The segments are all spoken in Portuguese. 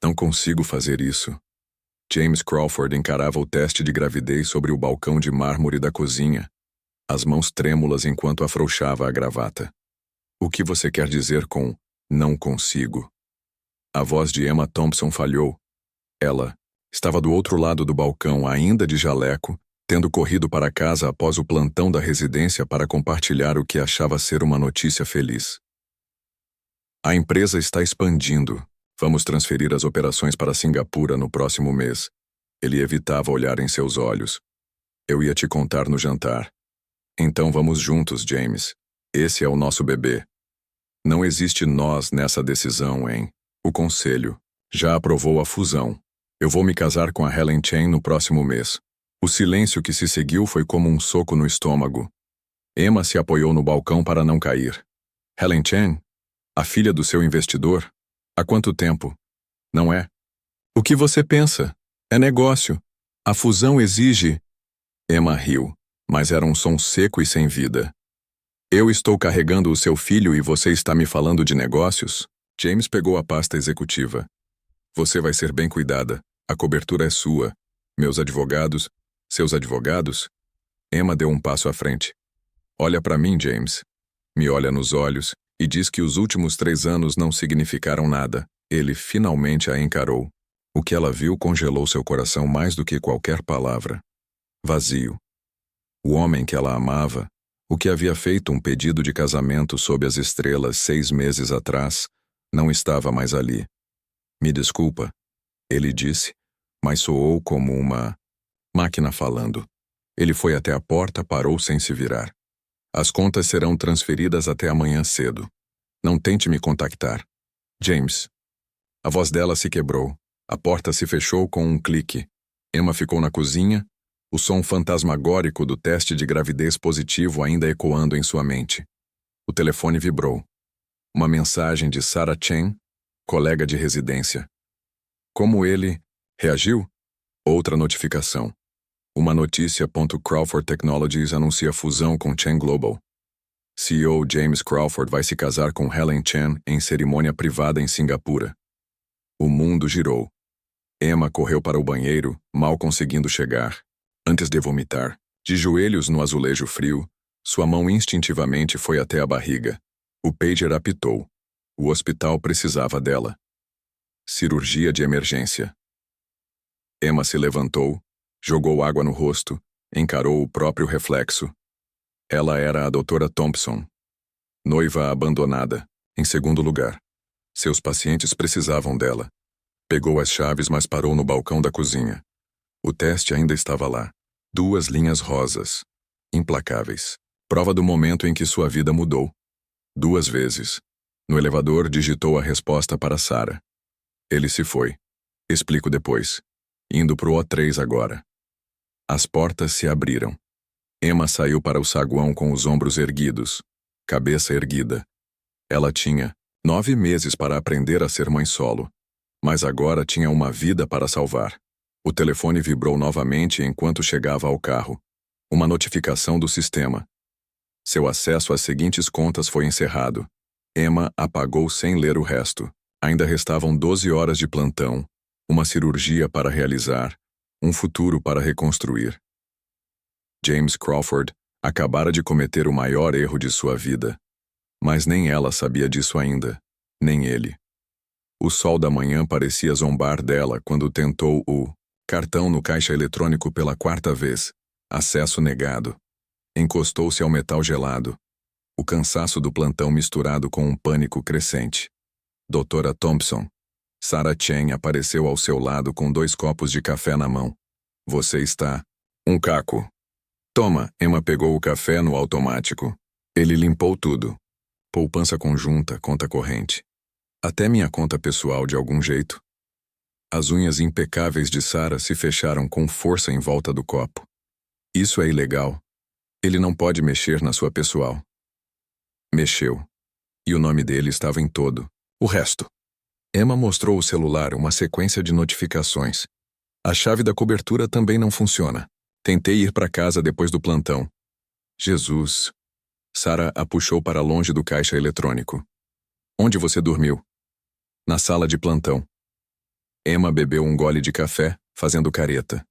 Não consigo fazer isso. James Crawford encarava o teste de gravidez sobre o balcão de mármore da cozinha, as mãos trêmulas enquanto afrouxava a gravata. O que você quer dizer com "não consigo"? A voz de Emma Thompson falhou. Ela estava do outro lado do balcão, ainda de jaleco, tendo corrido para casa após o plantão da residência para compartilhar o que achava ser uma notícia feliz. A empresa está expandindo. Vamos transferir as operações para Singapura no próximo mês. Ele evitava olhar em seus olhos. Eu ia te contar no jantar. Então vamos juntos, James. Esse é o nosso bebê. Não existe nós nessa decisão, hein? O conselho já aprovou a fusão. Eu vou me casar com a Helen Chen no próximo mês. O silêncio que se seguiu foi como um soco no estômago. Emma se apoiou no balcão para não cair. Helen Chen? A filha do seu investidor? Há quanto tempo? Não é? O que você pensa? É negócio. A fusão exige... Emma riu, mas era um som seco e sem vida. Eu estou carregando o seu filho e você está me falando de negócios? James pegou a pasta executiva. Você vai ser bem cuidada. A cobertura é sua. Meus advogados... Seus advogados? Emma deu um passo à frente. Olha para mim, James. Me olha nos olhos e diz que os últimos 3 anos não significaram nada. Ele finalmente a encarou. O que ela viu congelou seu coração mais do que qualquer palavra. Vazio. O homem que ela amava, o que havia feito um pedido de casamento sob as estrelas 6 meses atrás, não estava mais ali. Me desculpa, ele disse, mas soou como uma máquina falando. Ele foi até a porta, parou sem se virar. As contas serão transferidas até amanhã cedo. Não tente me contactar. James. A voz dela se quebrou. A porta se fechou com um clique. Emma ficou na cozinha, o som fantasmagórico do teste de gravidez positivo ainda ecoando em sua mente. O telefone vibrou. Uma mensagem de Sarah Chen, colega de residência. Como ele reagiu? Outra notificação. Uma notícia. Crawford Technologies anuncia fusão com Chen Global. CEO James Crawford vai se casar com Helen Chen em cerimônia privada em Singapura. O mundo girou. Emma correu para o banheiro, mal conseguindo chegar. Antes de vomitar, de joelhos no azulejo frio, sua mão instintivamente foi até a barriga. O pager apitou. O hospital precisava dela. Cirurgia de emergência. Emma se levantou, jogou água no rosto, encarou o próprio reflexo. Ela era a doutora Thompson. Noiva abandonada, em segundo lugar. Seus pacientes precisavam dela. Pegou as chaves, mas parou no balcão da cozinha. O teste ainda estava lá. 2 linhas rosas. Implacáveis. Prova do momento em que sua vida mudou. 2 vezes. No elevador, digitou a resposta para Sarah. Ele se foi. Explico depois. Indo pro O3 agora. As portas se abriram. Emma saiu para o saguão com os ombros erguidos, cabeça erguida. Ela tinha 9 meses para aprender a ser mãe solo, mas agora tinha uma vida para salvar. O telefone vibrou novamente enquanto chegava ao carro. Uma notificação do sistema. Seu acesso às seguintes contas foi encerrado. Emma apagou sem ler o resto. Ainda restavam 12 horas de plantão, uma cirurgia para realizar, um futuro para reconstruir. James Crawford acabara de cometer o maior erro de sua vida. Mas nem ela sabia disso ainda, nem ele. O sol da manhã parecia zombar dela quando tentou o cartão no caixa eletrônico pela 4ª vez. Acesso negado. Encostou-se ao metal gelado. O cansaço do plantão misturado com um pânico crescente. Doutora Thompson. Sarah Chen apareceu ao seu lado com 2 copos de café na mão. Você está... Um caco. Toma, Emma pegou o café no automático. Ele limpou tudo. Poupança conjunta, conta corrente. Até minha conta pessoal de algum jeito. As unhas impecáveis de Sarah se fecharam com força em volta do copo. Isso é ilegal. Ele não pode mexer na sua pessoal. Mexeu. E o nome dele estava em todo. O resto. Emma mostrou o celular, uma sequência de notificações. A chave da cobertura também não funciona. Tentei ir para casa depois do plantão. Jesus. Sarah a puxou para longe do caixa eletrônico. Onde você dormiu? Na sala de plantão. Emma bebeu um gole de café, fazendo careta.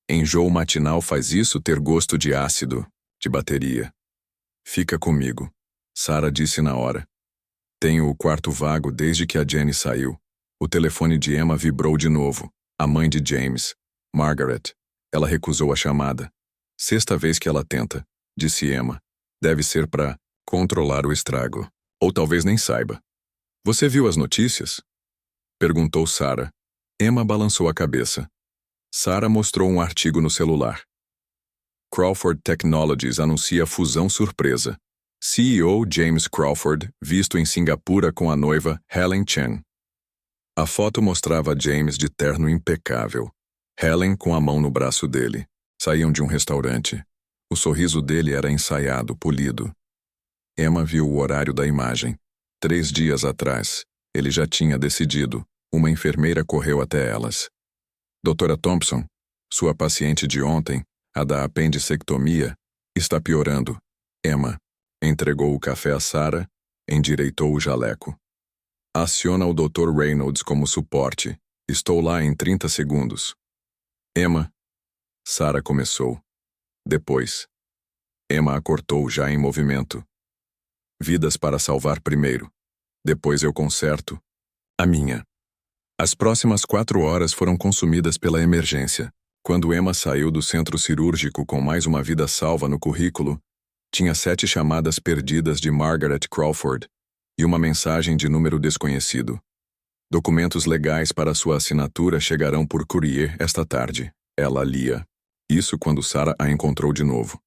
Enjoo matinal faz isso ter gosto de ácido, de bateria. Fica comigo, Sarah disse na hora. Tenho o quarto vago desde que a Jenny saiu. O telefone de Emma vibrou de novo. A mãe de James, Margaret. Ela recusou a chamada. Sexta vez que ela tenta, disse Emma. Deve ser para controlar o estrago. Ou talvez nem saiba. Você viu as notícias? Perguntou Sarah. Emma balançou a cabeça. Sarah mostrou um artigo no celular. Crawford Technologies anuncia fusão surpresa. CEO James Crawford visto em Singapura com a noiva Helen Chen. A foto mostrava James de terno impecável. Helen com a mão no braço dele. Saíam de um restaurante. O sorriso dele era ensaiado, polido. Emma viu o horário da imagem. 3 dias atrás, ele já tinha decidido. Uma enfermeira correu até elas. Doutora Thompson, sua paciente de ontem, a da apendicectomia, está piorando. Emma entregou o café a Sarah, endireitou o jaleco. Aciona o Dr. Reynolds como suporte. Estou lá em 30 segundos. Emma. Sarah começou. Depois. Emma a cortou já em movimento. Vidas para salvar primeiro. Depois eu conserto. A minha. As próximas 4 horas foram consumidas pela emergência. Quando Emma saiu do centro cirúrgico com mais uma vida salva no currículo, tinha 7 chamadas perdidas de Margaret Crawford e uma mensagem de número desconhecido. Documentos legais para sua assinatura chegarão por courier esta tarde. Ela lia. Isso quando Sarah a encontrou de novo.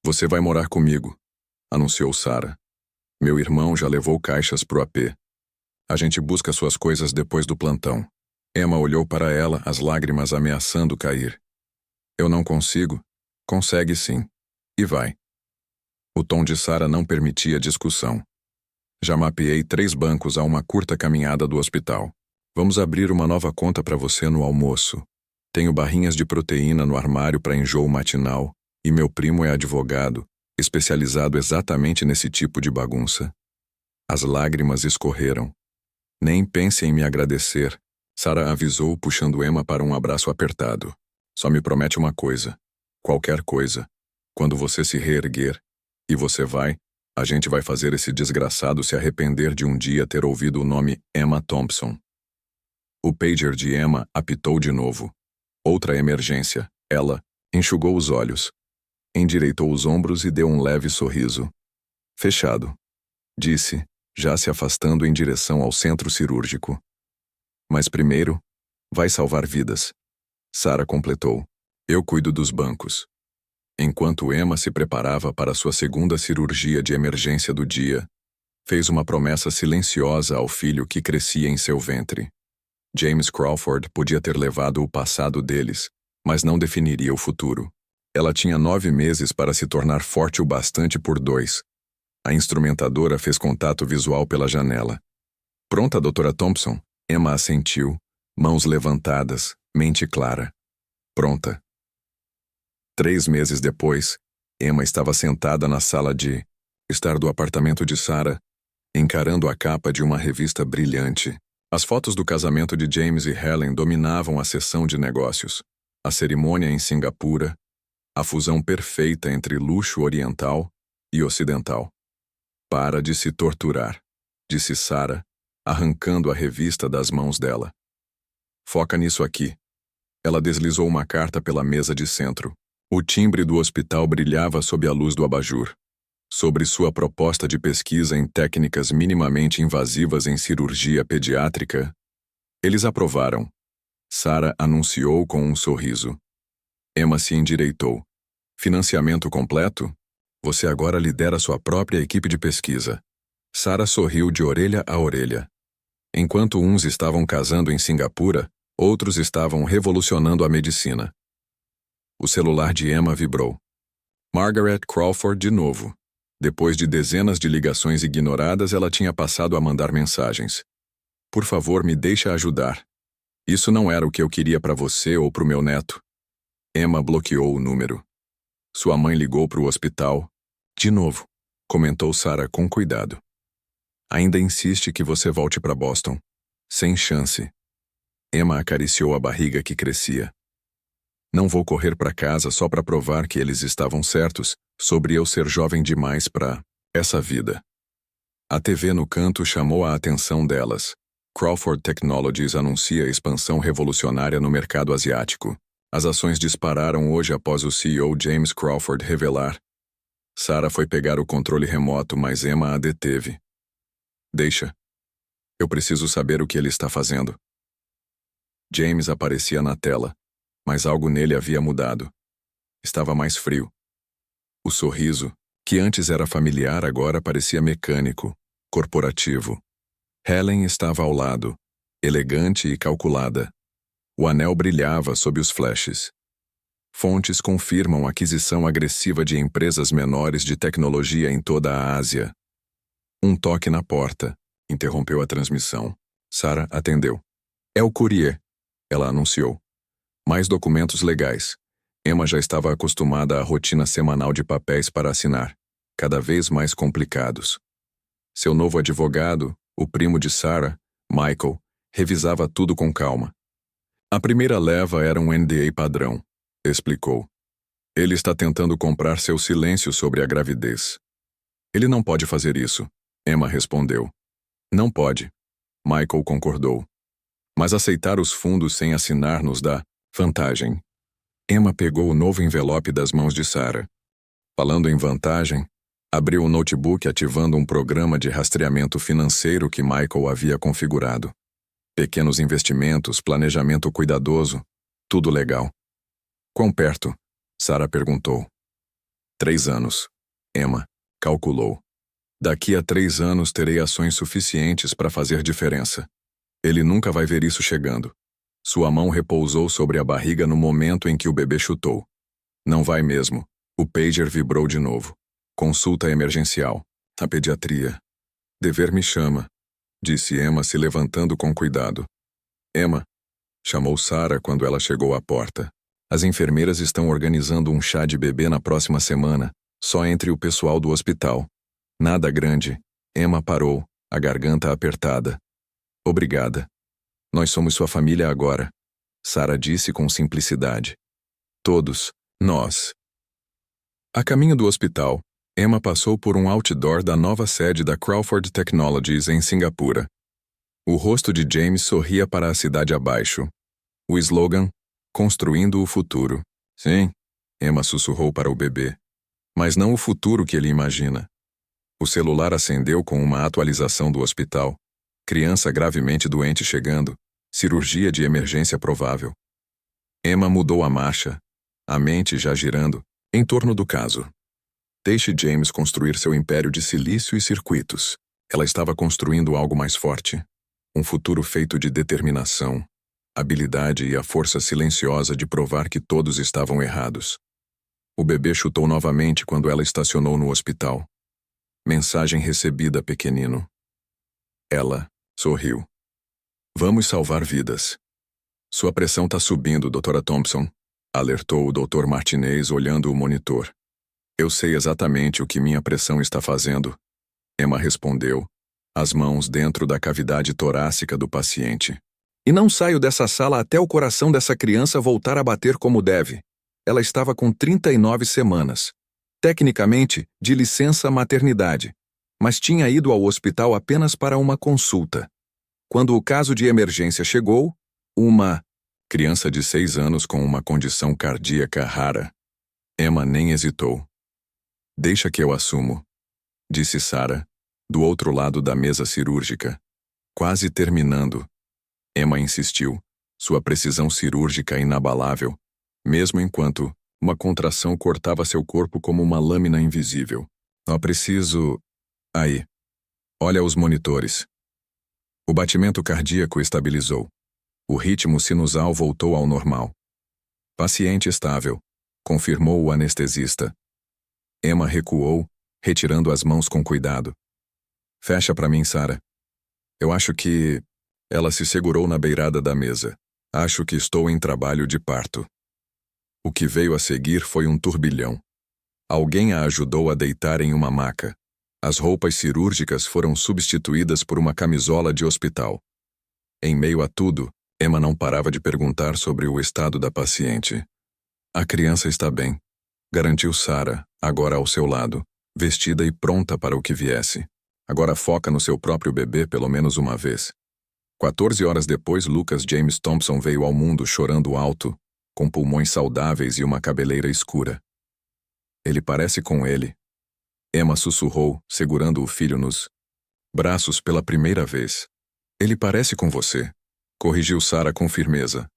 Você vai morar comigo, anunciou Sarah. Meu irmão já levou caixas pro AP. A gente busca suas coisas depois do plantão. Emma olhou para ela, as lágrimas ameaçando cair. Eu não consigo. Consegue sim. E vai. O tom de Sarah não permitia discussão. Já mapeei 3 bancos a uma curta caminhada do hospital. Vamos abrir uma nova conta para você no almoço. Tenho barrinhas de proteína no armário para enjoo matinal, e meu primo é advogado, especializado exatamente nesse tipo de bagunça. As lágrimas escorreram. Nem pense em me agradecer, Sarah avisou, puxando Emma para um abraço apertado. Só me promete uma coisa. Qualquer coisa. Quando você se reerguer, e você vai, a gente vai fazer esse desgraçado se arrepender de um dia ter ouvido o nome Emma Thompson. O pager de Emma apitou de novo. Outra emergência. Ela enxugou os olhos. Endireitou os ombros e deu um leve sorriso. Fechado. Disse, já se afastando em direção ao centro cirúrgico. Mas primeiro, vai salvar vidas. Sarah completou. Eu cuido dos bancos. Enquanto Emma se preparava para sua segunda cirurgia de emergência do dia, fez uma promessa silenciosa ao filho que crescia em seu ventre. James Crawford podia ter levado o passado deles, mas não definiria o futuro. Ela tinha 9 meses para se tornar forte o bastante por 2. A instrumentadora fez contato visual pela janela. Pronta, doutora Thompson? Emma assentiu, mãos levantadas, mente clara. Pronta. 3 meses depois, Emma estava sentada na sala de estar do apartamento de Sarah, encarando a capa de uma revista brilhante. As fotos do casamento de James e Helen dominavam a seção de negócios. A cerimônia em Singapura, a fusão perfeita entre luxo oriental e ocidental. Para de se torturar, disse Sarah, arrancando a revista das mãos dela. Foca nisso aqui. Ela deslizou uma carta pela mesa de centro. O timbre do hospital brilhava sob a luz do abajur. Sobre sua proposta de pesquisa em técnicas minimamente invasivas em cirurgia pediátrica, eles aprovaram. Sarah anunciou com um sorriso. Emma se endireitou. Financiamento completo? Você agora lidera sua própria equipe de pesquisa. Sarah sorriu de orelha a orelha. Enquanto uns estavam casando em Singapura, outros estavam revolucionando a medicina. O celular de Emma vibrou. Margaret Crawford de novo. Depois de dezenas de ligações ignoradas, ela tinha passado a mandar mensagens. Por favor, me deixa ajudar. Isso não era o que eu queria para você ou para o meu neto. Emma bloqueou o número. Sua mãe ligou para o hospital. De novo, comentou Sarah com cuidado. Ainda insiste que você volte para Boston. Sem chance. Emma acariciou a barriga que crescia. Não vou correr para casa só para provar que eles estavam certos sobre eu ser jovem demais para essa vida. A TV no canto chamou a atenção delas. Crawford Technologies anuncia expansão revolucionária no mercado asiático. As ações dispararam hoje após o CEO James Crawford revelar. Sarah foi pegar o controle remoto, mas Emma a deteve. Deixa. Eu preciso saber o que ele está fazendo. James aparecia na tela, mas algo nele havia mudado. Estava mais frio. O sorriso, que antes era familiar, agora parecia mecânico, corporativo. Helen estava ao lado, elegante e calculada. O anel brilhava sob os flashes. Fontes confirmam aquisição agressiva de empresas menores de tecnologia em toda a Ásia. Um toque na porta interrompeu a transmissão. Sarah atendeu. É o courier, ela anunciou. Mais documentos legais. Emma já estava acostumada à rotina semanal de papéis para assinar, cada vez mais complicados. Seu novo advogado, o primo de Sarah, Michael, revisava tudo com calma. A primeira leva era um NDA padrão, explicou. Ele está tentando comprar seu silêncio sobre a gravidez. Ele não pode fazer isso, Emma respondeu. Não pode, Michael concordou. Mas aceitar os fundos sem assinar nos dá vantagem. Emma pegou o novo envelope das mãos de Sarah. Falando em vantagem, abriu o notebook ativando um programa de rastreamento financeiro que Michael havia configurado. Pequenos investimentos, planejamento cuidadoso, tudo legal. Quão perto? Sarah perguntou. 3 anos. Emma calculou. Daqui a 3 anos terei ações suficientes para fazer diferença. Ele nunca vai ver isso chegando. Sua mão repousou sobre a barriga no momento em que o bebê chutou. Não vai mesmo. O pager vibrou de novo. Consulta emergencial. A pediatria. Dever me chama, disse Emma se levantando com cuidado. Emma, chamou Sarah quando ela chegou à porta. As enfermeiras estão organizando um chá de bebê na próxima semana, só entre o pessoal do hospital. Nada grande. Emma parou, a garganta apertada. Obrigada. Nós somos sua família agora, Sarah disse com simplicidade. Todos, nós. A caminho do hospital, Emma passou por um outdoor da nova sede da Crawford Technologies em Singapura. O rosto de James sorria para a cidade abaixo. O slogan, Construindo o Futuro. Sim, Emma sussurrou para o bebê. Mas não o futuro que ele imagina. O celular acendeu com uma atualização do hospital. Criança gravemente doente chegando. Cirurgia de emergência provável. Emma mudou a marcha, a mente já girando, em torno do caso. Deixe James construir seu império de silício e circuitos. Ela estava construindo algo mais forte. Um futuro feito de determinação, habilidade e a força silenciosa de provar que todos estavam errados. O bebê chutou novamente quando ela estacionou no hospital. Mensagem recebida, pequenino. Ela sorriu. Vamos salvar vidas. Sua pressão está subindo, Dra. Thompson, alertou o Dr. Martinez olhando o monitor. Eu sei exatamente o que minha pressão está fazendo, Emma respondeu, as mãos dentro da cavidade torácica do paciente. E não saio dessa sala até o coração dessa criança voltar a bater como deve. Ela estava com 39 semanas. Tecnicamente, de licença maternidade, mas tinha ido ao hospital apenas para uma consulta. Quando o caso de emergência chegou, uma criança de 6 anos com uma condição cardíaca rara. Emma nem hesitou. Deixa que eu assumo, disse Sarah, do outro lado da mesa cirúrgica. Quase terminando. Emma insistiu, sua precisão cirúrgica inabalável, mesmo enquanto uma contração cortava seu corpo como uma lâmina invisível. Só preciso... Aí. Olha os monitores. O batimento cardíaco estabilizou. O ritmo sinusal voltou ao normal. Paciente estável, confirmou o anestesista. Emma recuou, retirando as mãos com cuidado. Fecha para mim, Sarah. Eu acho que... Ela se segurou na beirada da mesa. Acho que estou em trabalho de parto. O que veio a seguir foi um turbilhão. Alguém a ajudou a deitar em uma maca. As roupas cirúrgicas foram substituídas por uma camisola de hospital. Em meio a tudo, Emma não parava de perguntar sobre o estado da paciente. A criança está bem, garantiu Sarah, agora ao seu lado, vestida e pronta para o que viesse. Agora foca no seu próprio bebê pelo menos uma vez. 14 horas depois, Lucas James Thompson veio ao mundo chorando alto, com pulmões saudáveis e uma cabeleira escura. Ele parece com ele. Emma sussurrou, segurando o filho nos braços pela primeira vez. Ele parece com você, corrigiu Sarah com firmeza.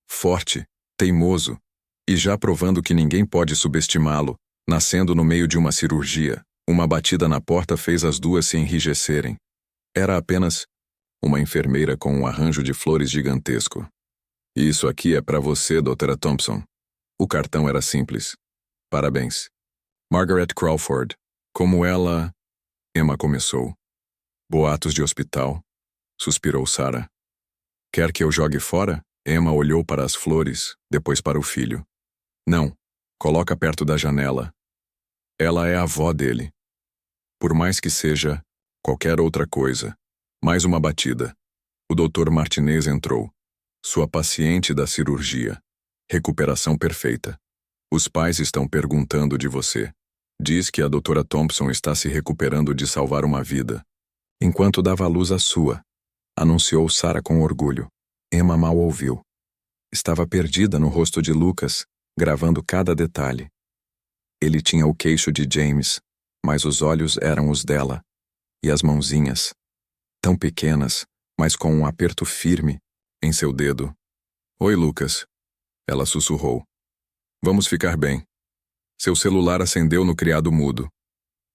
Forte, teimoso, e já provando que ninguém pode subestimá-lo, nascendo no meio de uma cirurgia. Uma batida na porta fez as duas se enrijecerem. Era apenas uma enfermeira com um arranjo de flores gigantesco. Isso aqui é para você, Dra. Thompson. O cartão era simples. Parabéns. Margaret Crawford. Como ela... Emma começou. Boatos de hospital. Suspirou Sarah. Quer que eu jogue fora? Emma olhou para as flores, depois para o filho. Não. Coloca perto da janela. Ela é a avó dele. Por mais que seja qualquer outra coisa. Mais uma batida. O Dr. Martinez entrou. Sua paciente da cirurgia. Recuperação perfeita. Os pais estão perguntando de você. Diz que a Dra. Thompson está se recuperando de salvar uma vida. Enquanto dava à luz a sua, anunciou Sarah com orgulho. Emma mal ouviu. Estava perdida no rosto de Lucas, gravando cada detalhe. Ele tinha o queixo de James, mas os olhos eram os dela, e as mãozinhas, tão pequenas, mas com um aperto firme em seu dedo. Oi, Lucas. Ela sussurrou. Vamos ficar bem. Seu celular acendeu no criado mudo.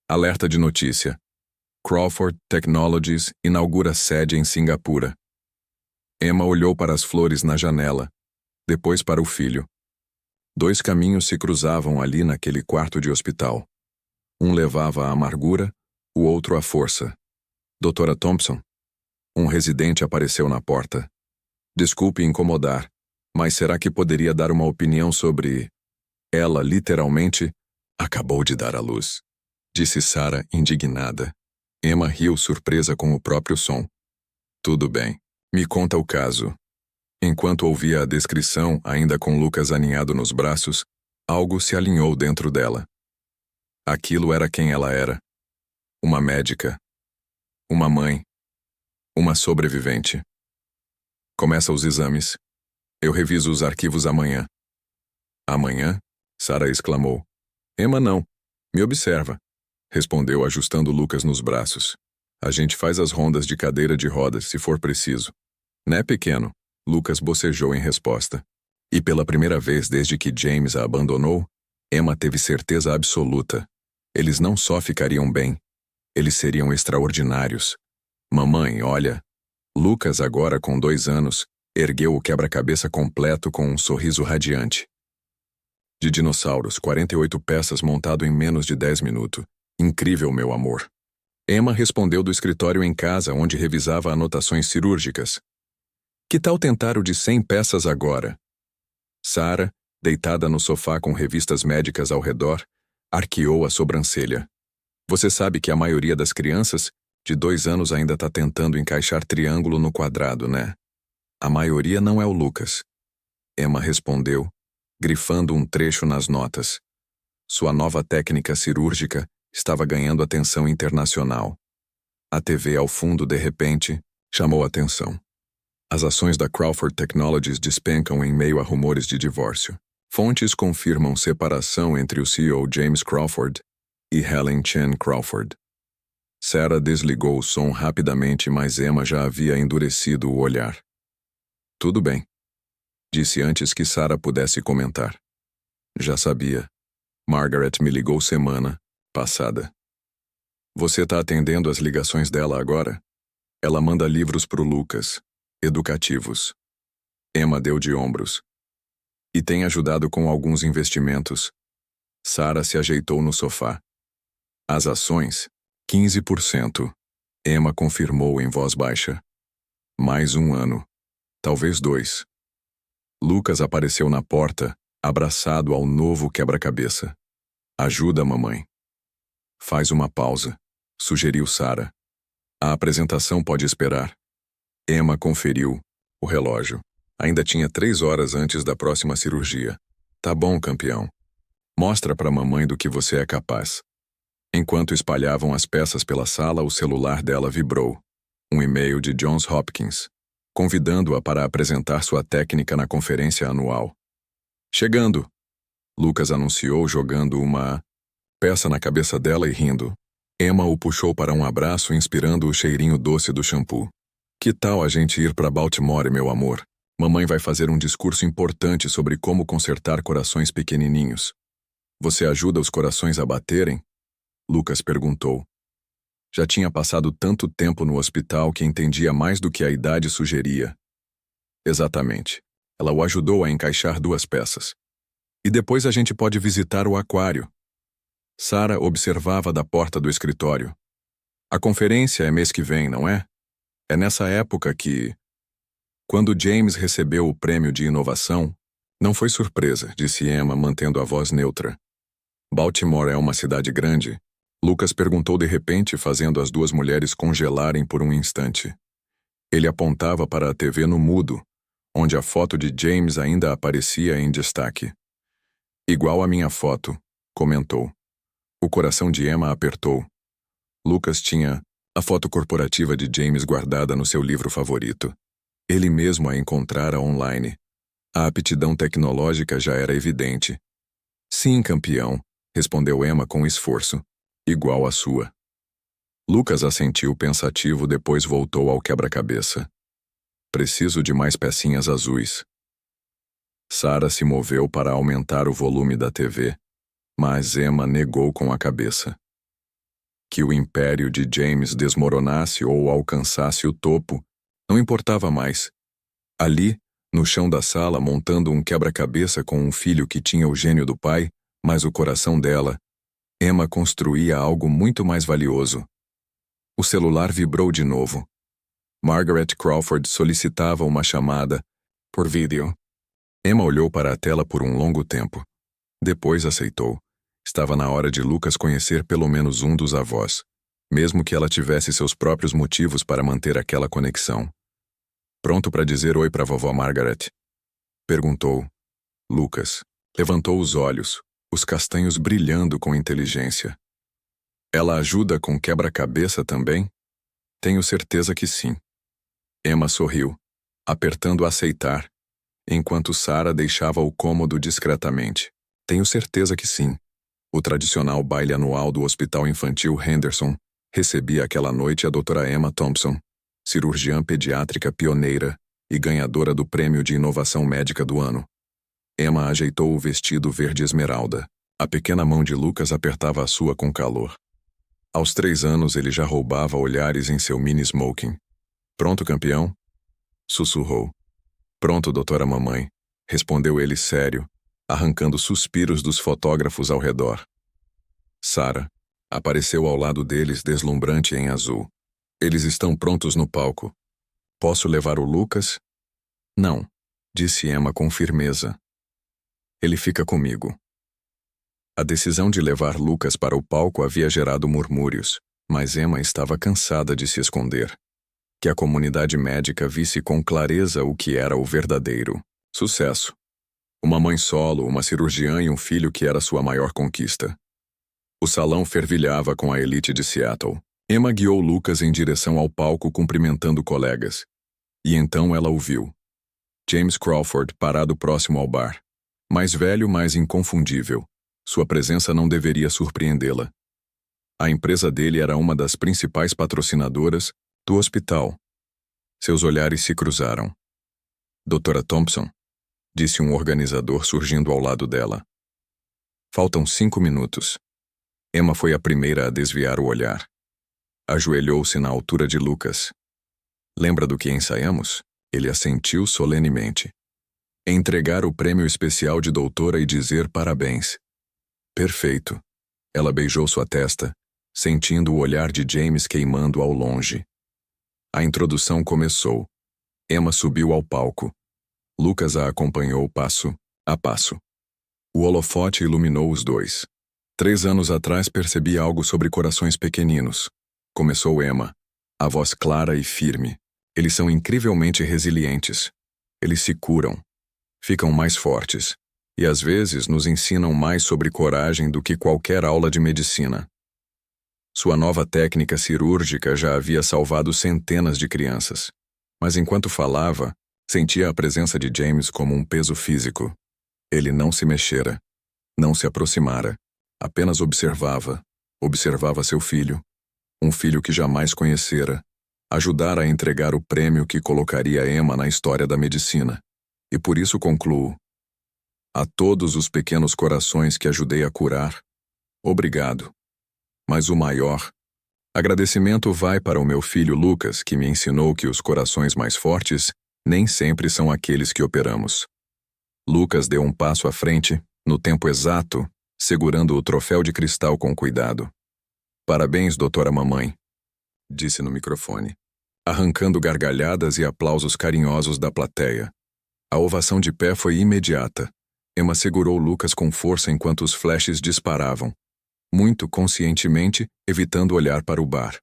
Alerta de notícia. Crawford Technologies inaugura sede em Singapura. Emma olhou para as flores na janela, depois para o filho. 2 caminhos se cruzavam ali naquele quarto de hospital. Um levava à amargura, o outro à força. Dra. Thompson? Um residente apareceu na porta. Desculpe incomodar, mas será que poderia dar uma opinião sobre... Ela, literalmente, acabou de dar à luz. Disse Sarah, indignada. Emma riu surpresa com o próprio som. Tudo bem. Me conta o caso. Enquanto ouvia a descrição, ainda com Lucas aninhado nos braços, algo se alinhou dentro dela. Aquilo era quem ela era. Uma médica. Uma mãe. Uma sobrevivente. Começa os exames. Eu reviso os arquivos amanhã. Amanhã? Sarah exclamou. Emma não. Me observa. Respondeu ajustando Lucas nos braços. A gente faz as rondas de cadeira de rodas, se for preciso. Né, pequeno? Lucas bocejou em resposta. E pela primeira vez desde que James a abandonou, Emma teve certeza absoluta. Eles não só ficariam bem, eles seriam extraordinários. Mamãe, olha. Lucas, agora com 2 anos, ergueu o quebra-cabeça completo com um sorriso radiante. De dinossauros, 48 peças montado em menos de 10 minutos. Incrível, meu amor. Emma respondeu do escritório em casa, onde revisava anotações cirúrgicas. Que tal tentar o de 100 peças agora? Sarah, deitada no sofá com revistas médicas ao redor, arqueou a sobrancelha. Você sabe que a maioria das crianças, de 2 anos, ainda está tentando encaixar triângulo no quadrado, né? A maioria não é o Lucas. Emma respondeu, grifando um trecho nas notas. Sua nova técnica cirúrgica estava ganhando atenção internacional. A TV ao fundo, de repente, chamou atenção. As ações da Crawford Technologies despencam em meio a rumores de divórcio. Fontes confirmam separação entre o CEO James Crawford e Helen Chen Crawford. Sarah desligou o som rapidamente, mas Emma já havia endurecido o olhar. Tudo bem, disse antes que Sarah pudesse comentar. Já sabia. Margaret me ligou semana passada. Você está atendendo as ligações dela agora? Ela manda livros pro Lucas, educativos. Emma deu de ombros. E tem ajudado com alguns investimentos. Sarah se ajeitou no sofá. As ações, 15%. Emma confirmou em voz baixa. Mais 1 ano. Talvez 2. Lucas apareceu na porta, abraçado ao novo quebra-cabeça. Ajuda, mamãe. Faz uma pausa, sugeriu Sarah. A apresentação pode esperar. Emma conferiu o relógio. Ainda tinha 3 horas antes da próxima cirurgia. Tá bom, campeão. Mostra pra mamãe do que você é capaz. Enquanto espalhavam as peças pela sala, o celular dela vibrou. Um e-mail de Johns Hopkins, convidando-a para apresentar sua técnica na conferência anual. Chegando! Lucas anunciou, jogando uma peça na cabeça dela e rindo. Emma o puxou para um abraço, inspirando o cheirinho doce do shampoo. Que tal a gente ir para Baltimore, meu amor? Mamãe vai fazer um discurso importante sobre como consertar corações pequenininhos. Você ajuda os corações a baterem? Lucas perguntou. Já tinha passado tanto tempo no hospital que entendia mais do que a idade sugeria. Exatamente. Ela o ajudou a encaixar 2 peças. E depois a gente pode visitar o aquário. Sarah observava da porta do escritório. A conferência é mês que vem, não é? É nessa época que... Quando James recebeu o prêmio de inovação, não foi surpresa, disse Emma, mantendo a voz neutra. Baltimore é uma cidade grande? Lucas perguntou de repente, fazendo as 2 mulheres congelarem por um instante. Ele apontava para a TV no mudo, onde a foto de James ainda aparecia em destaque. Igual a minha foto, comentou. O coração de Emma apertou. Lucas tinha a foto corporativa de James guardada no seu livro favorito. Ele mesmo a encontrara online. A aptidão tecnológica já era evidente. Sim, campeão, respondeu Emma com esforço. Igual à sua. Lucas assentiu pensativo, depois voltou ao quebra-cabeça. Preciso de mais pecinhas azuis. Sarah se moveu para aumentar o volume da TV, mas Emma negou com a cabeça. Que o império de James desmoronasse ou alcançasse o topo, não importava mais. Ali, no chão da sala, montando um quebra-cabeça com um filho que tinha o gênio do pai, mas o coração dela, Emma construía algo muito mais valioso. O celular vibrou de novo. Margaret Crawford solicitava uma chamada por vídeo. Emma olhou para a tela por um longo tempo. Depois aceitou. Estava na hora de Lucas conhecer pelo menos um dos avós, mesmo que ela tivesse seus próprios motivos para manter aquela conexão. Pronto para dizer oi para a vovó Margaret? Perguntou. Lucas levantou os olhos, os castanhos brilhando com inteligência. Ela ajuda com quebra-cabeça também? Tenho certeza que sim. Emma sorriu, apertando aceitar, enquanto Sarah deixava o cômodo discretamente. Tenho certeza que sim. O tradicional baile anual do Hospital Infantil Henderson recebia aquela noite a doutora Emma Thompson, cirurgiã pediátrica pioneira e ganhadora do Prêmio de Inovação Médica do ano. Emma ajeitou o vestido verde esmeralda. A pequena mão de Lucas apertava a sua com calor. Aos 3 anos ele já roubava olhares em seu mini smoking. Pronto, campeão? Sussurrou. Pronto, doutora mamãe, respondeu ele sério, arrancando suspiros dos fotógrafos ao redor. Sarah apareceu ao lado deles, deslumbrante em azul. Eles estão prontos no palco. Posso levar o Lucas? Não, disse Emma com firmeza. Ele fica comigo. A decisão de levar Lucas para o palco havia gerado murmúrios, mas Emma estava cansada de se esconder. Que a comunidade médica visse com clareza o que era o verdadeiro sucesso. Uma mãe solo, uma cirurgiã e um filho que era sua maior conquista. O salão fervilhava com a elite de Seattle. Emma guiou Lucas em direção ao palco cumprimentando colegas. E então ela o viu. James Crawford parado próximo ao bar. Mais velho, mais inconfundível. Sua presença não deveria surpreendê-la. A empresa dele era uma das principais patrocinadoras do hospital. Seus olhares se cruzaram. Doutora Thompson, disse um organizador surgindo ao lado dela. Faltam 5 minutos. Emma foi a primeira a desviar o olhar. Ajoelhou-se na altura de Lucas. Lembra do que ensaiamos? Ele assentiu solenemente. Entregar o prêmio especial de doutora e dizer parabéns. Perfeito. Ela beijou sua testa, sentindo o olhar de James queimando ao longe. A introdução começou. Emma subiu ao palco. Lucas a acompanhou passo a passo. O holofote iluminou os dois. 3 anos atrás percebi algo sobre corações pequeninos. Começou Emma, a voz clara e firme. Eles são incrivelmente resilientes. Eles se curam, ficam mais fortes, e às vezes nos ensinam mais sobre coragem do que qualquer aula de medicina. Sua nova técnica cirúrgica já havia salvado centenas de crianças, mas enquanto falava, sentia a presença de James como um peso físico. Ele não se mexera, não se aproximara, apenas observava seu filho, um filho que jamais conhecera, ajudar a entregar o prêmio que colocaria Emma na história da medicina. E por isso concluo: a todos os pequenos corações que ajudei a curar, obrigado. Mas o maior agradecimento vai para o meu filho Lucas, que me ensinou que os corações mais fortes nem sempre são aqueles que operamos. Lucas deu um passo à frente, no tempo exato, segurando o troféu de cristal com cuidado. Parabéns, doutora mamãe, disse no microfone, arrancando gargalhadas e aplausos carinhosos da plateia. A ovação de pé foi imediata. Emma segurou Lucas com força enquanto os flashes disparavam, muito conscientemente evitando olhar para o bar.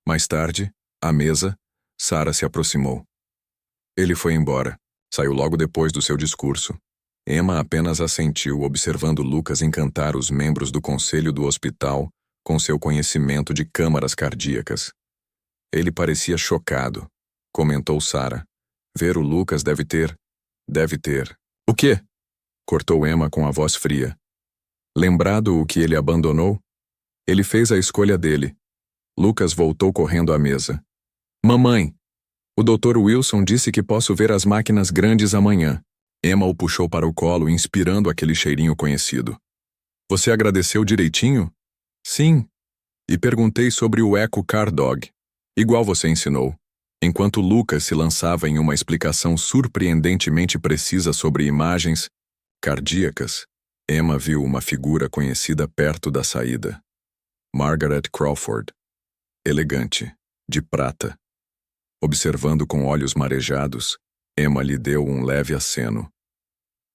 Mais tarde, à mesa, Sarah se aproximou. Ele foi embora. Saiu logo depois do seu discurso. Emma apenas assentiu, observando Lucas encantar os membros do conselho do hospital com seu conhecimento de câmaras cardíacas. Ele parecia chocado, comentou Sarah. Ver o Lucas deve ter. O quê? Cortou Emma com a voz fria. Lembrado o que ele abandonou? Ele fez a escolha dele. Lucas voltou correndo à mesa. Mamãe! O Dr. Wilson disse que posso ver as máquinas grandes amanhã. Emma o puxou para o colo, inspirando aquele cheirinho conhecido. Você agradeceu direitinho? Sim. E perguntei sobre o Echo Car Dog, igual você ensinou. Enquanto Lucas se lançava em uma explicação surpreendentemente precisa sobre imagens cardíacas, Emma viu uma figura conhecida perto da saída. Margaret Crawford. Elegante, de prata. Observando com olhos marejados, Emma lhe deu um leve aceno.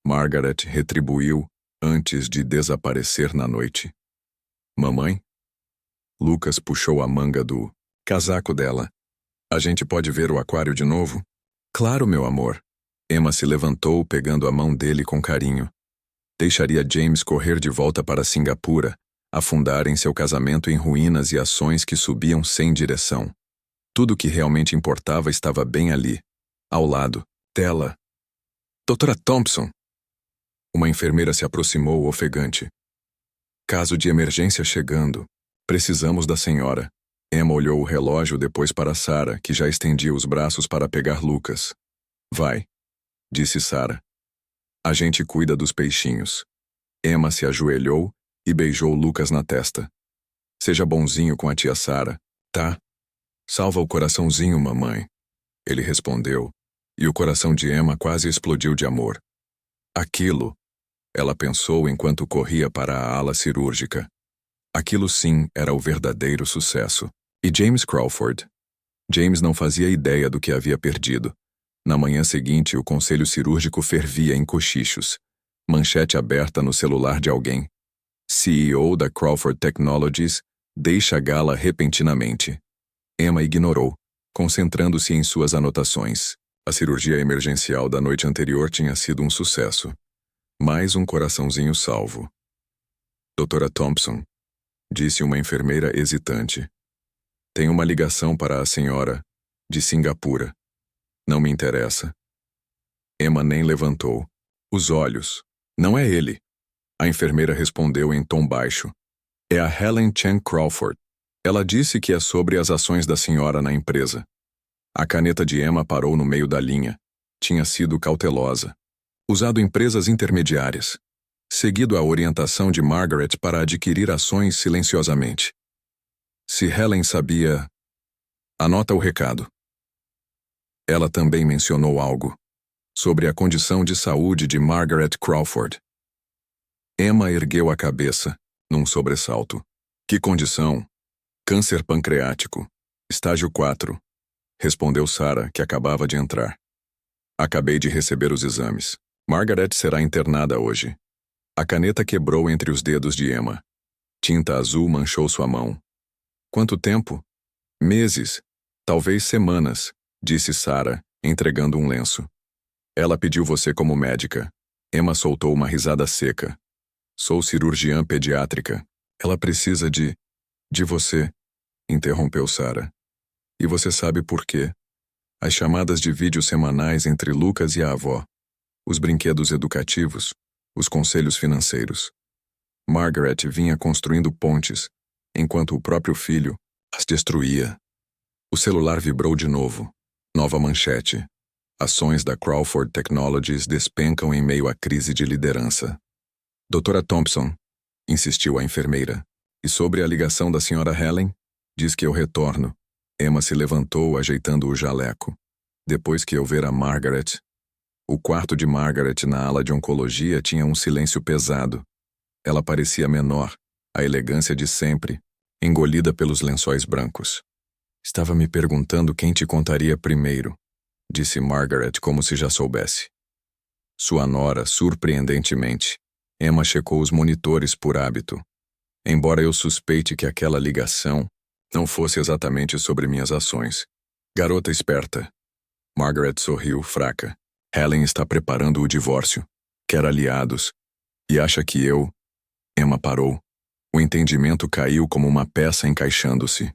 Margaret retribuiu antes de desaparecer na noite. Mamãe? Lucas puxou a manga do casaco dela. A gente pode ver o aquário de novo? Claro, meu amor. Emma se levantou, pegando a mão dele com carinho. Deixaria James correr de volta para Singapura, afundar em seu casamento em ruínas e ações que subiam sem direção. Tudo o que realmente importava estava bem ali, ao lado dela. Doutora Thompson! Uma enfermeira se aproximou, ofegante. Caso de emergência chegando. Precisamos da senhora. Emma olhou o relógio, depois para Sarah, que já estendia os braços para pegar Lucas. Vai, disse Sarah. A gente cuida dos peixinhos. Emma se ajoelhou e beijou Lucas na testa. Seja bonzinho com a tia Sarah, tá? Salva o coraçãozinho, mamãe. Ele respondeu, e o coração de Emma quase explodiu de amor. Aquilo, ela pensou enquanto corria para a ala cirúrgica. Aquilo sim era o verdadeiro sucesso. E James Crawford? James não fazia ideia do que havia perdido. Na manhã seguinte, o conselho cirúrgico fervia em cochichos. Manchete aberta no celular de alguém. CEO da Crawford Technologies deixa a gala repentinamente. Emma ignorou, concentrando-se em suas anotações. A cirurgia emergencial da noite anterior tinha sido um sucesso. Mais um coraçãozinho salvo. Doutora Thompson, disse uma enfermeira hesitante. Tem uma ligação para a senhora, de Singapura. Não me interessa. Emma nem levantou. Os olhos. Não é ele. A enfermeira respondeu em tom baixo. É a Helen Chan Crawford. Ela disse que é sobre as ações da senhora na empresa. A caneta de Emma parou no meio da linha. Tinha sido cautelosa. Usado empresas intermediárias. Seguido a orientação de Margaret para adquirir ações silenciosamente. Se Helen sabia... Anota o recado. Ela também mencionou algo. Sobre a condição de saúde de Margaret Crawford. Emma ergueu a cabeça, num sobressalto. Que condição? Câncer pancreático. Estágio 4. Respondeu Sarah, que acabava de entrar. Acabei de receber os exames. Margaret será internada hoje. A caneta quebrou entre os dedos de Emma. Tinta azul manchou sua mão. Quanto tempo? Meses. Talvez semanas, disse Sarah, entregando um lenço. Ela pediu você como médica. Emma soltou uma risada seca. Sou cirurgiã pediátrica. Ela precisa de você, interrompeu Sarah. E você sabe por quê? As chamadas de vídeo semanais entre Lucas e a avó, os brinquedos educativos, os conselhos financeiros. Margaret vinha construindo pontes, enquanto o próprio filho as destruía. O celular vibrou de novo. Nova manchete. Ações da Crawford Technologies despencam em meio à crise de liderança. Doutora Thompson, insistiu a enfermeira. E sobre a ligação da senhora Helen? Diz que eu retorno. Emma se levantou, ajeitando o jaleco. Depois que eu ver a Margaret. O quarto de Margaret na ala de oncologia tinha um silêncio pesado. Ela parecia menor, a elegância de sempre, engolida pelos lençóis brancos. Estava me perguntando quem te contaria primeiro, disse Margaret como se já soubesse. Sua nora, surpreendentemente. Emma checou os monitores por hábito. Embora eu suspeite que aquela ligação não fosse exatamente sobre minhas ações. Garota esperta. Margaret sorriu, fraca. Helen está preparando o divórcio. Quer aliados. E acha que eu... Emma parou. O entendimento caiu como uma peça encaixando-se.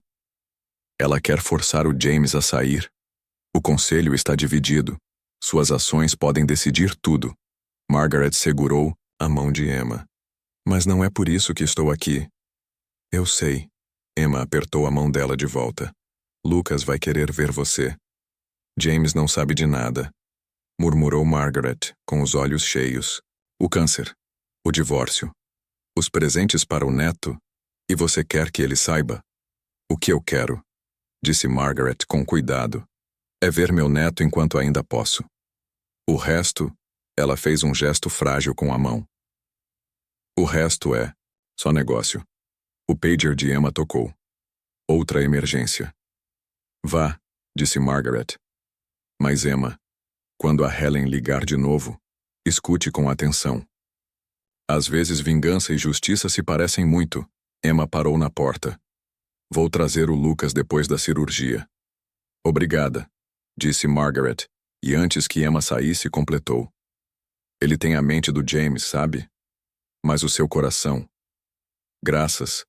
Ela quer forçar o James a sair. O conselho está dividido. Suas ações podem decidir tudo. Margaret segurou a mão de Emma. Mas não é por isso que estou aqui. Eu sei. Emma apertou a mão dela de volta. Lucas vai querer ver você. James não sabe de nada. Murmurou Margaret, com os olhos cheios. O câncer. O divórcio. Os presentes para o neto. E você quer que ele saiba? O que eu quero, disse Margaret com cuidado, é ver meu neto enquanto ainda posso. O resto, ela fez um gesto frágil com a mão. O resto é só negócio. O pager de Emma tocou. Outra emergência. Vá, disse Margaret. Mas Emma, quando a Helen ligar de novo, escute com atenção. Às vezes vingança e justiça se parecem muito. Emma parou na porta. Vou trazer o Lucas depois da cirurgia. Obrigada, disse Margaret, e antes que Emma saísse, completou. Ele tem a mente do James, sabe? Mas o seu coração. Graças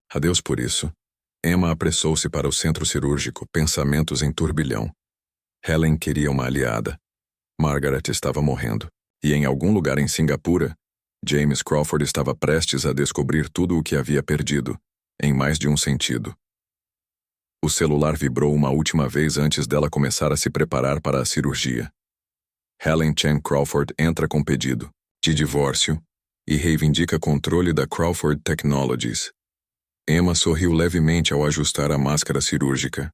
a Deus por isso. Emma apressou-se para o centro cirúrgico, pensamentos em turbilhão. Helen queria uma aliada. Margaret estava morrendo. E em algum lugar em Singapura, James Crawford estava prestes a descobrir tudo o que havia perdido, em mais de um sentido. O celular vibrou uma última vez antes dela começar a se preparar para a cirurgia. Helen Chan Crawford entra com pedido de divórcio e reivindica controle da Crawford Technologies. Emma sorriu levemente ao ajustar a máscara cirúrgica.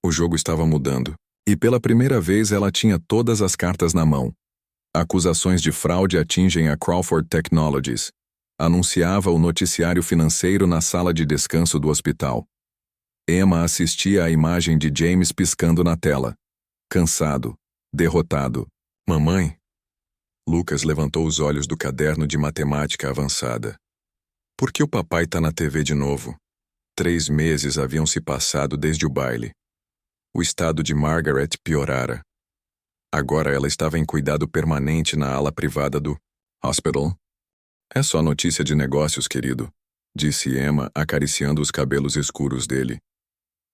O jogo estava mudando, e pela primeira vez ela tinha todas as cartas na mão. Acusações de fraude atingem a Crawford Technologies, anunciava o noticiário financeiro na sala de descanso do hospital. Emma assistia à imagem de James piscando na tela. Cansado, derrotado. Mamãe? Lucas levantou os olhos do caderno de matemática avançada. Por que o papai tá na TV de novo? 3 meses haviam se passado desde o baile. O estado de Margaret piorara. Agora ela estava em cuidado permanente na ala privada do hospital. É só notícia de negócios, querido, disse Emma, acariciando os cabelos escuros dele.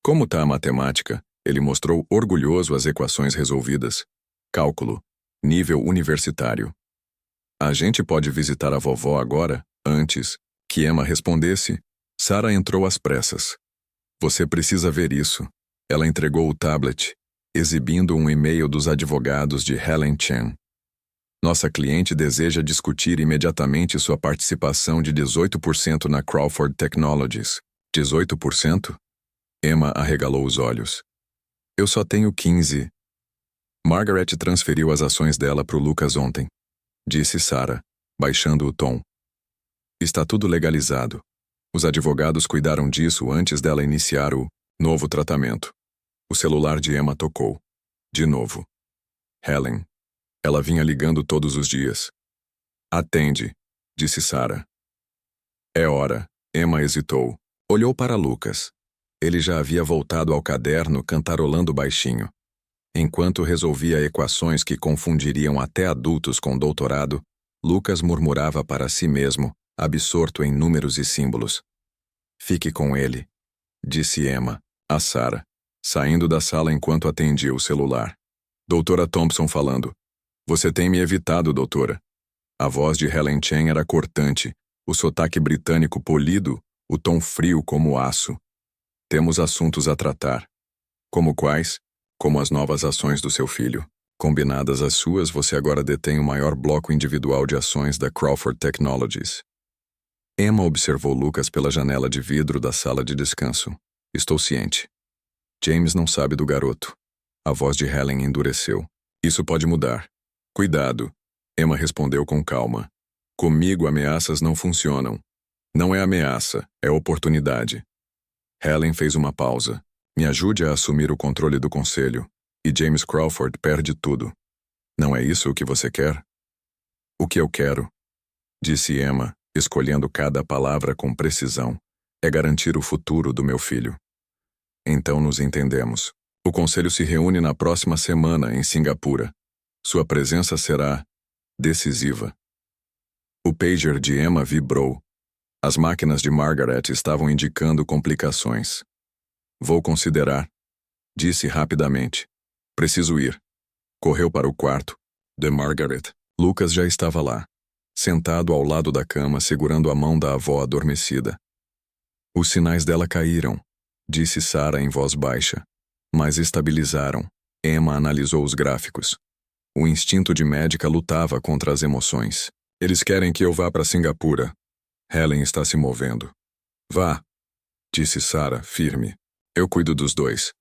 Como tá a matemática? Ele mostrou orgulhoso as equações resolvidas. Cálculo. Nível universitário. A gente pode visitar a vovó agora? Antes que Emma respondesse, Sarah entrou às pressas. Você precisa ver isso. Ela entregou o tablet, exibindo um e-mail dos advogados de Helen Chan. Nossa cliente deseja discutir imediatamente sua participação de 18% na Crawford Technologies. 18%? Emma arregalou os olhos. Eu só tenho 15%. Margaret transferiu as ações dela para o Lucas ontem, disse Sarah, baixando o tom. Está tudo legalizado. Os advogados cuidaram disso antes dela iniciar o novo tratamento. O celular de Emma tocou. De novo. Helen. Ela vinha ligando todos os dias. Atende, disse Sarah. É hora. Emma hesitou. Olhou para Lucas. Ele já havia voltado ao caderno cantarolando baixinho. Enquanto resolvia equações que confundiriam até adultos com doutorado, Lucas murmurava para si mesmo, absorto em números e símbolos. Fique com ele, disse Emma, a Sarah, saindo da sala enquanto atendia o celular. Doutora Thompson falando. Você tem me evitado, doutora. A voz de Helen Chen era cortante, o sotaque britânico polido, o tom frio como aço. Temos assuntos a tratar. Como quais? Como as novas ações do seu filho. Combinadas às suas, você agora detém o maior bloco individual de ações da Crawford Technologies. Emma observou Lucas pela janela de vidro da sala de descanso. Estou ciente. James não sabe do garoto. A voz de Helen endureceu. Isso pode mudar. Cuidado. Emma respondeu com calma. Comigo ameaças não funcionam. Não é ameaça, é oportunidade. Helen fez uma pausa. Me ajude a assumir o controle do conselho. E James Crawford perde tudo. Não é isso o que você quer? O que eu quero, disse Emma, escolhendo cada palavra com precisão, é garantir o futuro do meu filho. Então nos entendemos. O conselho se reúne na próxima semana em Singapura. Sua presença será decisiva. O pager de Emma vibrou. As máquinas de Margaret estavam indicando complicações. Vou considerar, disse rapidamente. Preciso ir. Correu para o quarto de Margaret. Lucas já estava lá, sentado ao lado da cama, segurando a mão da avó adormecida. Os sinais dela caíram, disse Sarah em voz baixa, mas estabilizaram. Emma analisou os gráficos. O instinto de médica lutava contra as emoções. Eles querem que eu vá para Singapura. Helen está se movendo. Vá, disse Sarah, firme. Eu cuido dos dois.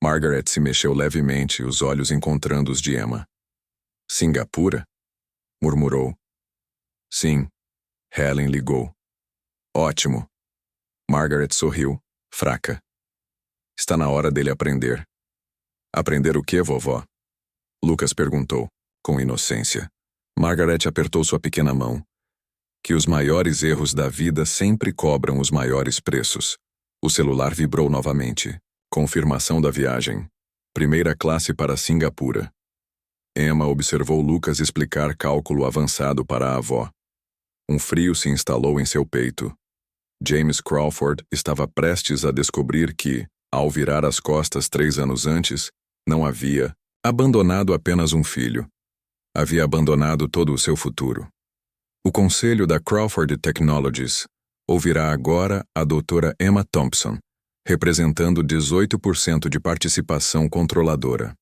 Margaret se mexeu levemente, os olhos encontrando os de Emma. Singapura? Murmurou. Sim. Helen ligou. Ótimo. Margaret sorriu, fraca. Está na hora dele aprender. Aprender o quê, vovó? Lucas perguntou, com inocência. Margaret apertou sua pequena mão. Que os maiores erros da vida sempre cobram os maiores preços. O celular vibrou novamente. Confirmação da viagem. Primeira classe para Singapura. Emma observou Lucas explicar cálculo avançado para a avó. Um frio se instalou em seu peito. James Crawford estava prestes a descobrir que, ao virar as costas 3 anos antes, não havia abandonado apenas um filho. Havia abandonado todo o seu futuro. O conselho da Crawford Technologies ouvirá agora a doutora Emma Thompson, representando 18% de participação controladora.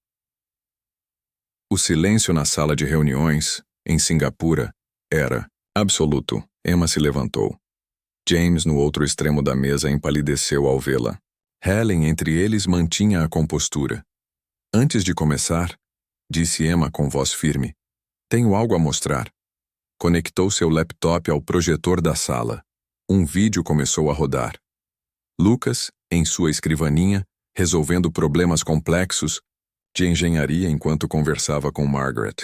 O silêncio na sala de reuniões, em Singapura, era absoluto. Emma se levantou. James, no outro extremo da mesa, empalideceu ao vê-la. Helen, entre eles, mantinha a compostura. Antes de começar, disse Emma com voz firme, tenho algo a mostrar. Conectou seu laptop ao projetor da sala. Um vídeo começou a rodar. Lucas, em sua escrivaninha, resolvendo problemas complexos de engenharia enquanto conversava com Margaret.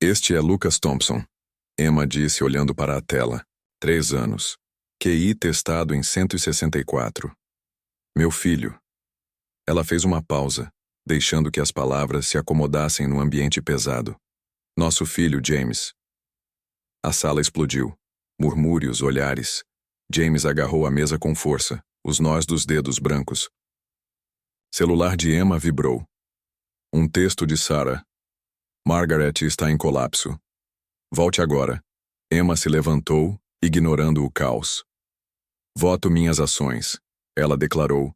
Este é Lucas Thompson, Emma disse olhando para a tela. 3 anos. QI testado em 164. Meu filho. Ela fez uma pausa, deixando que as palavras se acomodassem no ambiente pesado. Nosso filho, James. A sala explodiu. Murmúrios, olhares. James agarrou a mesa com força, os nós dos dedos brancos. Celular de Emma vibrou. Um texto de Sarah. Margaret está em colapso. Volte agora. Emma se levantou, ignorando o caos. Voto minhas ações, ela declarou,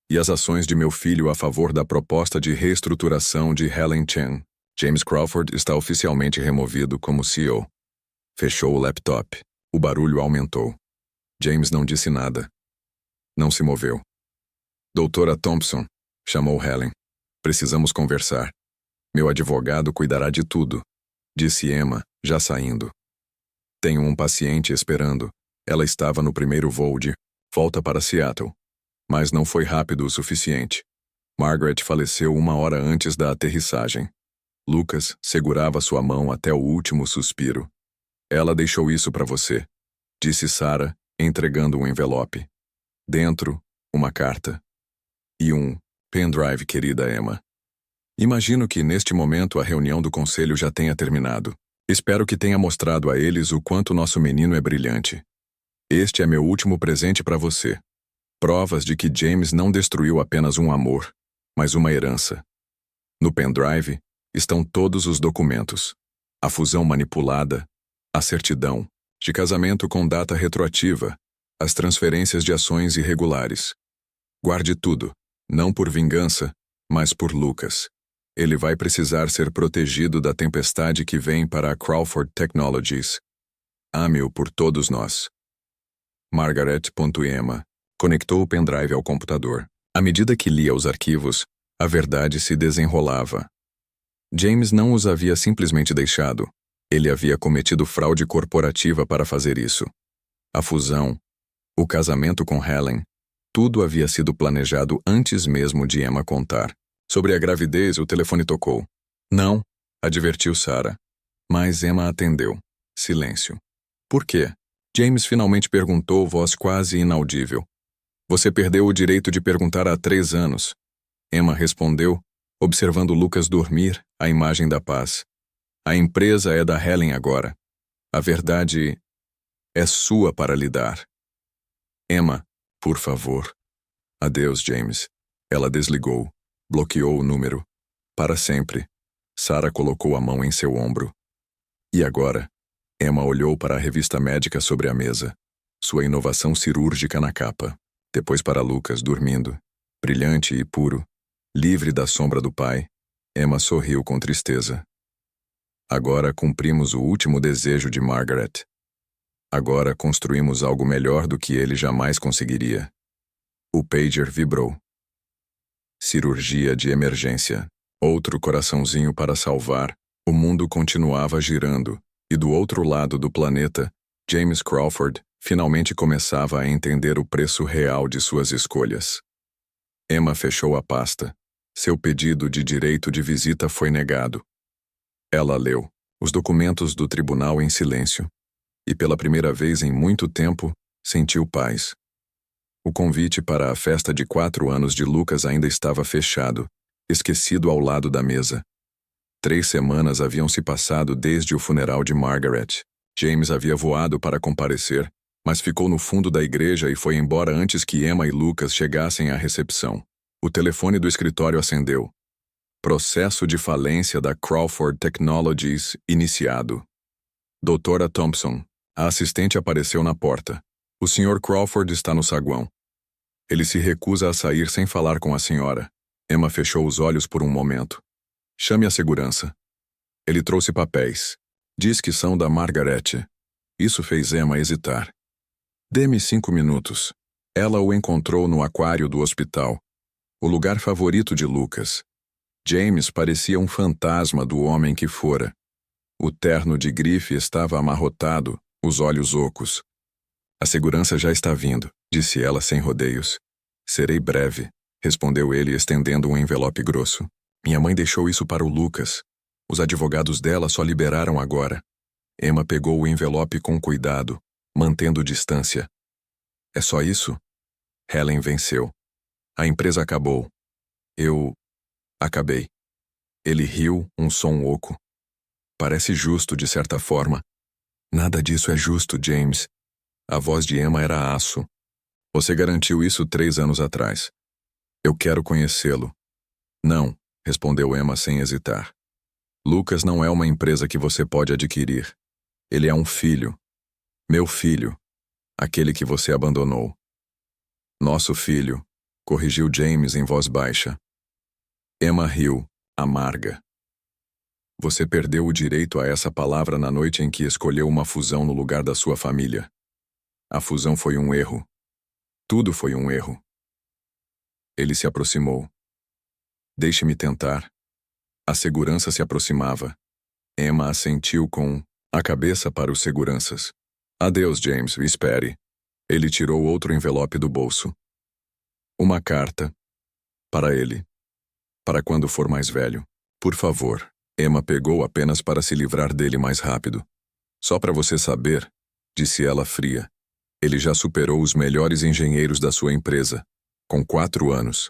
e as ações de meu filho a favor da proposta de reestruturação de Helen Chen. James Crawford está oficialmente removido como CEO. Fechou o laptop. O barulho aumentou. James não disse nada. Não se moveu. Doutora Thompson, chamou Helen. Precisamos conversar. Meu advogado cuidará de tudo, disse Emma, já saindo. Tenho um paciente esperando. Ela estava no primeiro voo de volta para Seattle. Mas não foi rápido o suficiente. Margaret faleceu 1 hora antes da aterrissagem. Lucas segurava sua mão até o último suspiro. Ela deixou isso para você, disse Sarah, entregando um envelope. Dentro, uma carta. E um pendrive, querida Emma. Imagino que neste momento a reunião do conselho já tenha terminado. Espero que tenha mostrado a eles o quanto nosso menino é brilhante. Este é meu último presente para você. Provas de que James não destruiu apenas um amor, mas uma herança. No pendrive estão todos os documentos. A fusão manipulada, a certidão de casamento com data retroativa, as transferências de ações irregulares. Guarde tudo, não por vingança, mas por Lucas. Ele vai precisar ser protegido da tempestade que vem para a Crawford Technologies. Ame-o por todos nós. Margaret.Emma conectou o pendrive ao computador. À medida que lia os arquivos, a verdade se desenrolava. James não os havia simplesmente deixado. Ele havia cometido fraude corporativa para fazer isso. A fusão, o casamento com Helen, tudo havia sido planejado antes mesmo de Emma contar. Sobre a gravidez, o telefone tocou. Não, advertiu Sarah. Mas Emma atendeu. Silêncio. Por quê? James finalmente perguntou, voz quase inaudível. Você perdeu o direito de perguntar há 3 anos. Emma respondeu, observando Lucas dormir, a imagem da paz. A empresa é da Helen agora. A verdade é sua para lidar. Emma, por favor. Adeus, James. Ela desligou. Bloqueou o número. Para sempre. Sarah colocou a mão em seu ombro. E agora? Emma olhou para a revista médica sobre a mesa. Sua inovação cirúrgica na capa. Depois para Lucas, dormindo. Brilhante e puro. Livre da sombra do pai. Emma sorriu com tristeza. Agora cumprimos o último desejo de Margaret. Agora construímos algo melhor do que ele jamais conseguiria. O pager vibrou. Cirurgia de emergência. Outro coraçãozinho para salvar. O mundo continuava girando, e do outro lado do planeta, James Crawford finalmente começava a entender o preço real de suas escolhas. Emma fechou a pasta. Seu pedido de direito de visita foi negado. Ela leu os documentos do tribunal em silêncio, e pela primeira vez em muito tempo, sentiu paz. O convite para a festa de 4 anos de Lucas ainda estava fechado, esquecido ao lado da mesa. 3 semanas haviam se passado desde o funeral de Margaret. James havia voado para comparecer, mas ficou no fundo da igreja e foi embora antes que Emma e Lucas chegassem à recepção. O telefone do escritório acendeu. Processo de falência da Crawford Technologies iniciado. Doutora Thompson. A assistente apareceu na porta. O Sr. Crawford está no saguão. Ele se recusa a sair sem falar com a senhora. Emma fechou os olhos por um momento. Chame a segurança. Ele trouxe papéis. Diz que são da Margaret. Isso fez Emma hesitar. Dê-me 5 minutos. Ela o encontrou no aquário do hospital. O lugar favorito de Lucas. James parecia um fantasma do homem que fora. O terno de grife estava amarrotado, os olhos ocos. A segurança já está vindo, disse ela sem rodeios. Serei breve, respondeu ele estendendo um envelope grosso. Minha mãe deixou isso para o Lucas. Os advogados dela só liberaram agora. Emma pegou o envelope com cuidado, mantendo distância. É só isso? Helen venceu. A empresa acabou. Eu acabei. Ele riu, um som oco. Parece justo, de certa forma. Nada disso é justo, James. A voz de Emma era aço. Você garantiu isso 3 anos atrás. Eu quero conhecê-lo. Não, respondeu Emma sem hesitar. Lucas não é uma empresa que você pode adquirir. Ele é um filho. Meu filho. Aquele que você abandonou. Nosso filho, corrigiu James em voz baixa. Emma riu, amarga. Você perdeu o direito a essa palavra na noite em que escolheu uma fusão no lugar da sua família. A fusão foi um erro. Tudo foi um erro. Ele se aproximou. Deixe-me tentar. A segurança se aproximava. Emma assentiu com a cabeça para os seguranças. Adeus, James, espere. Ele tirou outro envelope do bolso. Uma carta. Para ele. Para quando for mais velho. Por favor. Emma pegou apenas para se livrar dele mais rápido. Só para você saber, disse ela fria. Ele já superou os melhores engenheiros da sua empresa. Com 4 anos.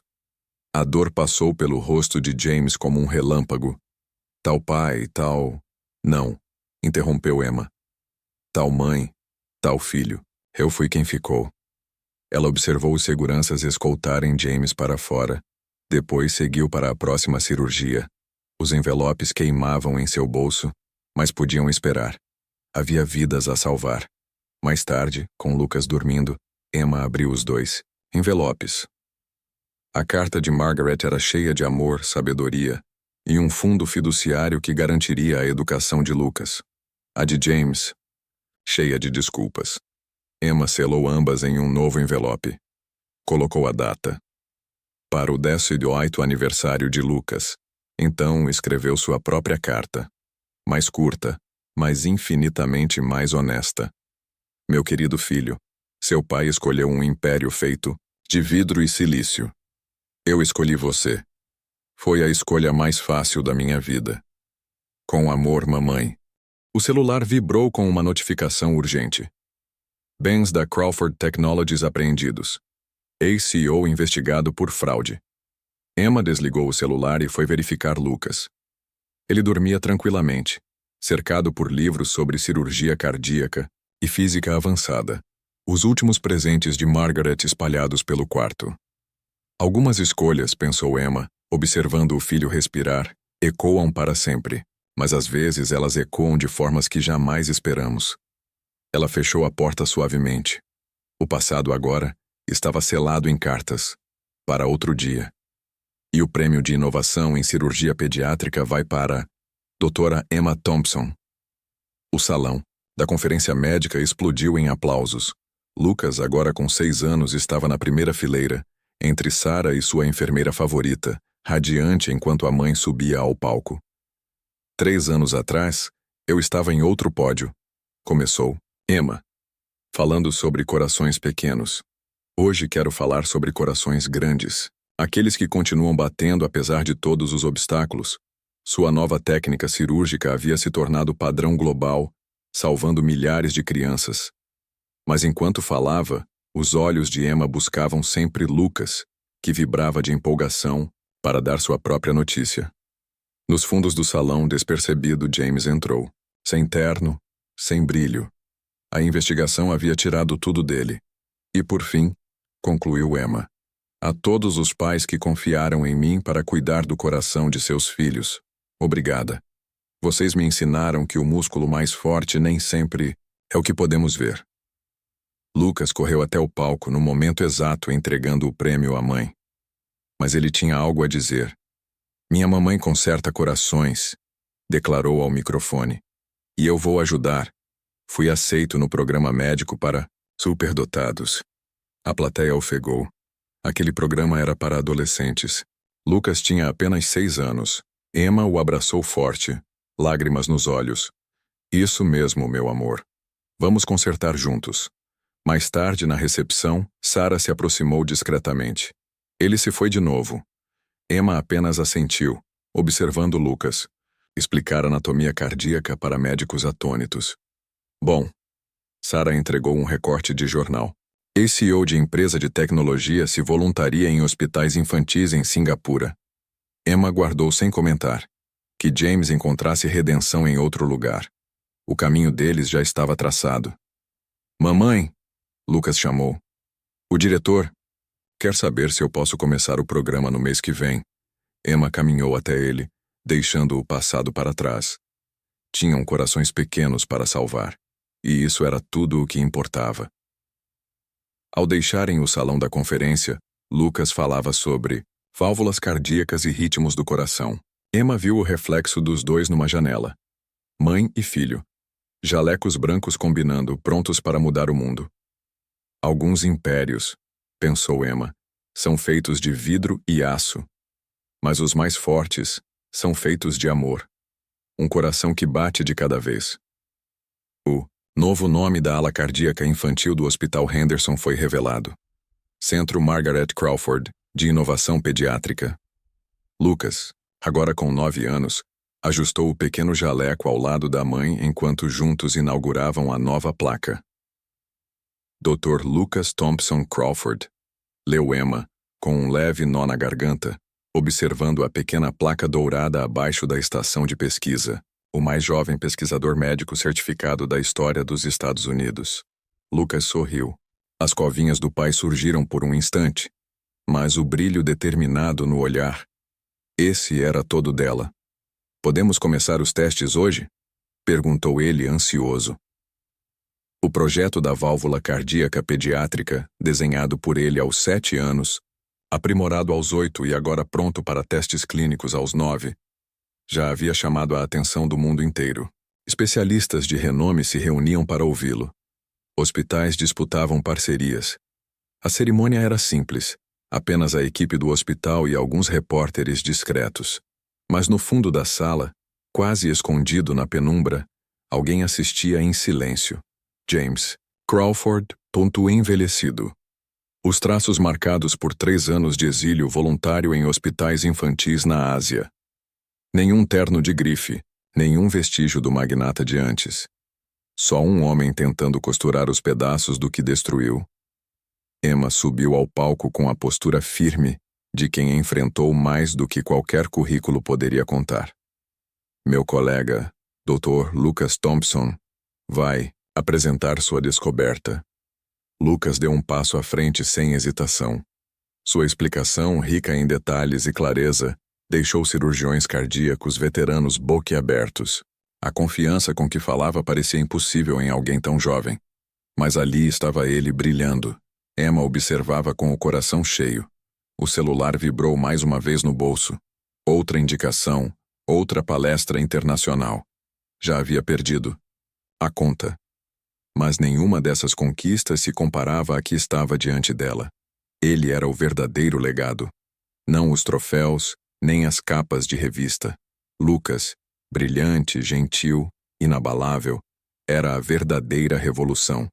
A dor passou pelo rosto de James como um relâmpago. Tal pai, tal... Não, interrompeu Emma. Tal mãe, tal filho. Eu fui quem ficou. Ela observou os seguranças escoltarem James para fora. Depois seguiu para a próxima cirurgia. Os envelopes queimavam em seu bolso, mas podiam esperar. Havia vidas a salvar. Mais tarde, com Lucas dormindo, Emma abriu os 2 envelopes. A carta de Margaret era cheia de amor, sabedoria e um fundo fiduciário que garantiria a educação de Lucas. A de James, cheia de desculpas. Emma selou ambas em um novo envelope. Colocou a data. Para o 18º aniversário de Lucas. Então escreveu sua própria carta. Mais curta, mas infinitamente mais honesta. Meu querido filho, seu pai escolheu um império feito de vidro e silício. Eu escolhi você. Foi a escolha mais fácil da minha vida. Com amor, mamãe. O celular vibrou com uma notificação urgente. Bens da Crawford Technologies apreendidos. Ex-CEO investigado por fraude. Emma desligou o celular e foi verificar Lucas. Ele dormia tranquilamente, cercado por livros sobre cirurgia cardíaca e física avançada. Os últimos presentes de Margaret espalhados pelo quarto. Algumas escolhas, pensou Emma, observando o filho respirar, ecoam para sempre, mas às vezes elas ecoam de formas que jamais esperamos. Ela fechou a porta suavemente. O passado agora estava selado em cartas, para outro dia. E o prêmio de inovação em cirurgia pediátrica vai para Dra. Emma Thompson. O salão da conferência médica explodiu em aplausos. Lucas, agora com 6 anos, estava na primeira fileira, entre Sarah e sua enfermeira favorita, radiante enquanto a mãe subia ao palco. 3 anos atrás, eu estava em outro pódio. Começou Emma, falando sobre corações pequenos. Hoje quero falar sobre corações grandes, aqueles que continuam batendo apesar de todos os obstáculos. Sua nova técnica cirúrgica havia se tornado padrão global, salvando milhares de crianças. Mas enquanto falava, os olhos de Emma buscavam sempre Lucas, que vibrava de empolgação para dar sua própria notícia. Nos fundos do salão, despercebido, James entrou. Sem terno, sem brilho. A investigação havia tirado tudo dele. E por fim, concluiu Emma, a todos os pais que confiaram em mim para cuidar do coração de seus filhos, obrigada. Vocês me ensinaram que o músculo mais forte nem sempre é o que podemos ver. Lucas correu até o palco no momento exato entregando o prêmio à mãe. Mas ele tinha algo a dizer. Minha mamãe conserta corações, declarou ao microfone. E eu vou ajudar. Fui aceito no programa médico para superdotados. A plateia ofegou. Aquele programa era para adolescentes. Lucas tinha apenas 6 anos. Emma o abraçou forte, lágrimas nos olhos. Isso mesmo, meu amor. Vamos consertar juntos. Mais tarde, na recepção, Sarah se aproximou discretamente. Ele se foi de novo. Emma apenas assentiu, observando Lucas. Explicar anatomia cardíaca para médicos atônitos. Bom, Sarah entregou um recorte de jornal. Ex-CEO de empresa de tecnologia se voluntaria em hospitais infantis em Singapura. Emma guardou sem comentar. Que James encontrasse redenção em outro lugar. O caminho deles já estava traçado. Mamãe, Lucas chamou. O diretor quer saber se eu posso começar o programa no mês que vem. Emma caminhou até ele, deixando o passado para trás. Tinham corações pequenos para salvar, e isso era tudo o que importava. Ao deixarem o salão da conferência, Lucas falava sobre válvulas cardíacas e ritmos do coração. Emma viu o reflexo dos dois numa janela. Mãe e filho. Jalecos brancos combinando, prontos para mudar o mundo. Alguns impérios, pensou Emma, são feitos de vidro e aço. Mas os mais fortes são feitos de amor. Um coração que bate de cada vez. O novo nome da ala cardíaca infantil do Hospital Henderson foi revelado. Centro Margaret Crawford, de Inovação Pediátrica. Lucas, agora com 9 anos, ajustou o pequeno jaleco ao lado da mãe enquanto juntos inauguravam a nova placa. Dr. Lucas Thompson Crawford, leu Emma, com um leve nó na garganta, observando a pequena placa dourada abaixo da estação de pesquisa, o mais jovem pesquisador médico certificado da história dos Estados Unidos. Lucas sorriu. As covinhas do pai surgiram por um instante, mas o brilho determinado no olhar, esse era todo dela. Podemos começar os testes hoje? Perguntou ele ansioso. O projeto da válvula cardíaca pediátrica, desenhado por ele aos 7 anos, aprimorado aos 8 e agora pronto para testes clínicos aos 9, já havia chamado a atenção do mundo inteiro. Especialistas de renome se reuniam para ouvi-lo. Hospitais disputavam parcerias. A cerimônia era simples, apenas a equipe do hospital e alguns repórteres discretos. Mas no fundo da sala, quase escondido na penumbra, alguém assistia em silêncio. James Crawford, envelhecido. Os traços marcados por 3 anos de exílio voluntário em hospitais infantis na Ásia. Nenhum terno de grife, nenhum vestígio do magnata de antes. Só um homem tentando costurar os pedaços do que destruiu. Emma subiu ao palco com a postura firme de quem enfrentou mais do que qualquer currículo poderia contar. Meu colega, Dr. Lucas Thompson, vai apresentar sua descoberta. Lucas deu um passo à frente sem hesitação. Sua explicação, rica em detalhes e clareza, deixou cirurgiões cardíacos veteranos boquiabertos. A confiança com que falava parecia impossível em alguém tão jovem. Mas ali estava ele brilhando. Emma observava com o coração cheio. O celular vibrou mais uma vez no bolso. Outra indicação, outra palestra internacional. Já havia perdido a conta. Mas nenhuma dessas conquistas se comparava à que estava diante dela. Ele era o verdadeiro legado. Não os troféus, nem as capas de revista. Lucas, brilhante, gentil, inabalável, era a verdadeira revolução.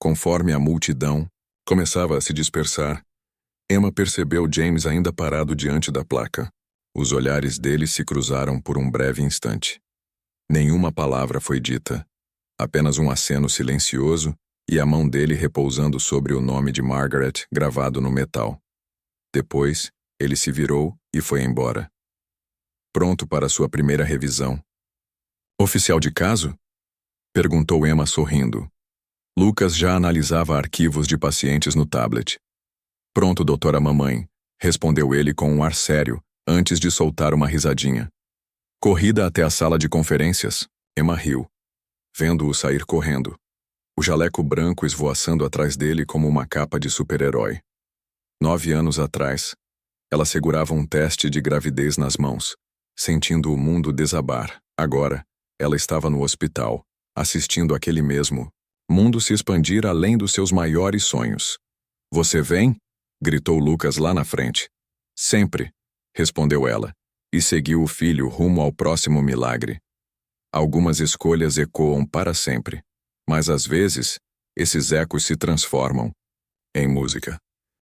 Conforme a multidão começava a se dispersar, Emma percebeu James ainda parado diante da placa. Os olhares dele se cruzaram por um breve instante. Nenhuma palavra foi dita. Apenas um aceno silencioso e a mão dele repousando sobre o nome de Margaret gravado no metal. Depois, ele se virou e foi embora. Pronto para sua primeira revisão. Oficial de caso? Perguntou Emma sorrindo. Lucas já analisava arquivos de pacientes no tablet. Pronto, doutora mamãe, respondeu ele com um ar sério, antes de soltar uma risadinha. Corrida até a sala de conferências, Emma riu, vendo-o sair correndo. O jaleco branco esvoaçando atrás dele como uma capa de super-herói. 9 anos atrás, ela segurava um teste de gravidez nas mãos, sentindo o mundo desabar. Agora, ela estava no hospital, assistindo aquele mesmo mundo se expandir além dos seus maiores sonhos. Você vem? Gritou Lucas lá na frente. Sempre, respondeu ela, e seguiu o filho rumo ao próximo milagre. Algumas escolhas ecoam para sempre, mas às vezes, esses ecos se transformam em música.